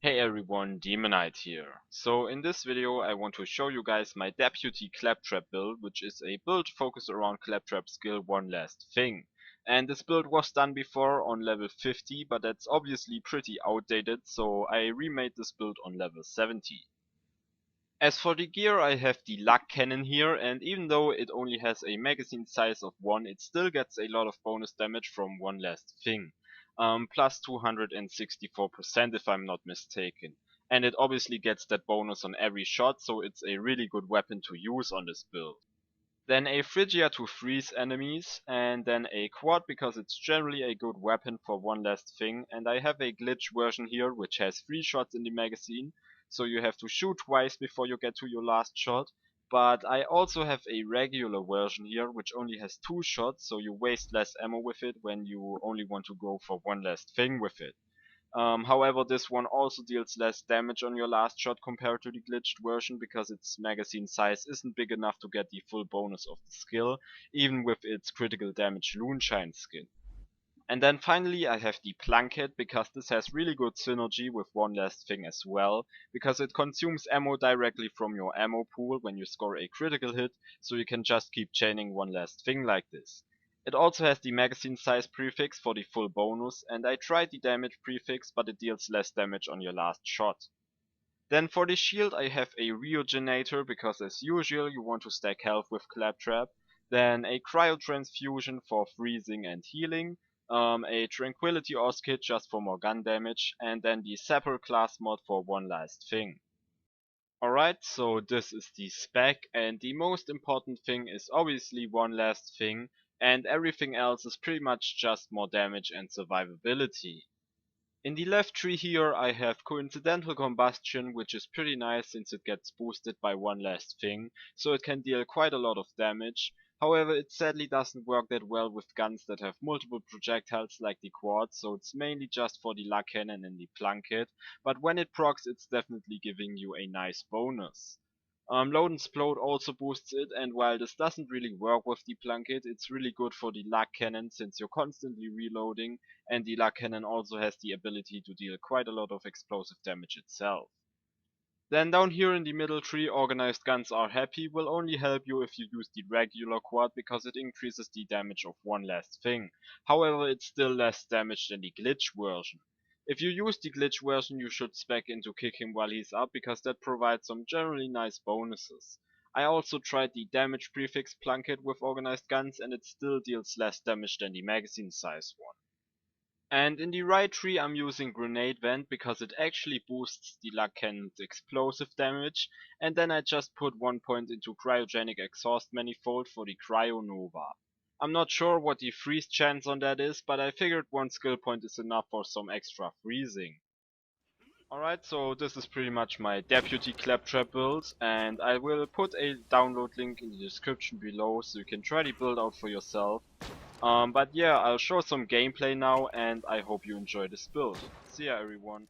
Hey everyone, Demonite here. So in this video I want to show you guys my Deputy Claptrap build, which is a build focused around Claptrap skill One Last Thing. And this build was done before on level 50, but that's obviously pretty outdated, so I remade this build on level 70. As for the gear, I have the Luck Cannon here, and even though it only has a magazine size of 1, it still gets a lot of bonus damage from One Last Thing. Plus 264% if I'm not mistaken. And it obviously gets that bonus on every shot, so it's a really good weapon to use on this build. Then a Phrygia to freeze enemies, and then a quad because it's generally a good weapon for One Last Thing, and I have a glitch version here which has 3 shots in the magazine, so you have to shoot twice before you get to your last shot, but I also have a regular version here which only has 2 shots, so you waste less ammo with it when you only want to go for One Last Thing with it. However, this one also deals less damage on your last shot compared to the glitched version because its magazine size isn't big enough to get the full bonus of the skill, even with its critical damage Loonshine skin. And then finally I have the Plunkett because this has really good synergy with One Last Thing as well, because it consumes ammo directly from your ammo pool when you score a critical hit, so you can just keep chaining One Last Thing like this. It also has the magazine size prefix for the full bonus, and I tried the damage prefix but it deals less damage on your last shot. Then for the shield I have a Reogenator because as usual you want to stack health with Claptrap, then a Cryo Transfusion for freezing and healing, a Tranquility Os kit just for more gun damage, and then the Sapper class mod for One Last Thing. Alright, so this is the spec, and the most important thing is obviously One Last Thing, and everything else is pretty much just more damage and survivability. In the left tree here I have Coincidental Combustion, which is pretty nice since it gets boosted by One Last Thing, so it can deal quite a lot of damage. However, it sadly doesn't work that well with guns that have multiple projectiles like the quad, so it's mainly just for the Luck Cannon and the Plunkett, but when it procs it's definitely giving you a nice bonus. Load and Explode also boosts it, and while this doesn't really work with the Plunkett, it's really good for the Luck Cannon since you're constantly reloading, and the Luck Cannon also has the ability to deal quite a lot of explosive damage itself. Then down here in the middle tree, Organized Guns Are Happy will only help you if you use the regular quad because it increases the damage of One Last Thing. However, it's still less damage than the glitch version. If you use the glitch version you should spec in to kick him while he's up because that provides some generally nice bonuses. I also tried the damage prefix Plunkett with Organized Guns and it still deals less damage than the magazine size one. And in the right tree I'm using Grenade Vent because it actually boosts the Luck Cannon's explosive damage, and then I just put 1 point into Cryogenic Exhaust Manifold for the Cryo Nova. I'm not sure what the freeze chance on that is, but I figured 1 skill point is enough for some extra freezing. Alright, so this is pretty much my Deputy Claptrap build, and I will put a download link in the description below so you can try the build out for yourself. But yeah, I'll show some gameplay now and I hope you enjoy this build. See ya everyone.